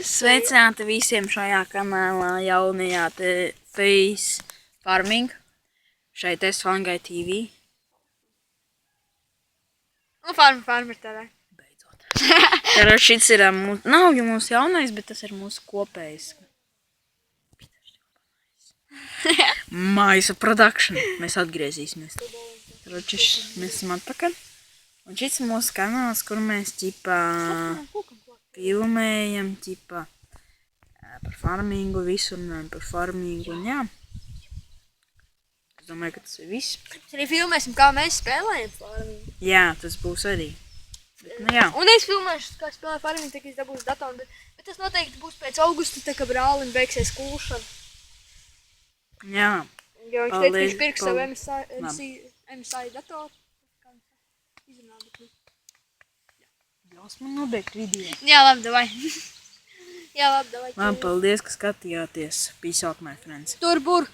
Sveicināti visiem šajā kanālā jaunajā Face Farming. Šeit es Fangai TV. Un Farmer TV. Beidzot. Šis ir, nav jau mūsu jaunais, bet tas ir mūsu kopējs. Maisa production. Mēs atgriezīsimies. Mēs esam atpakaļ. Un šis ir mūsu kanāls, kur mēs filmējam, par farmingu, visu runājam par farmingu, un jā. Es domāju, ka tas ir viss. Mēs arī filmēsim, kā mēs spēlējam farmingu. Jā, tas būs arī. Bet, nu jā. Un es filmēšu, kā spēlēju farmingu, tā kā es dabūšu datoru, bet tas noteikti būs pēc augusta, tā kā brālim beigsies skūšana. Jā. Jo viņš teica, ka viņš pirks savu MSI datoru. Ļaus man nobeigt video. Jā, labi, davai. Jā, labi, davai. Labi, paldies, ka skatījāties. Peace out, my friends. Tur, bur.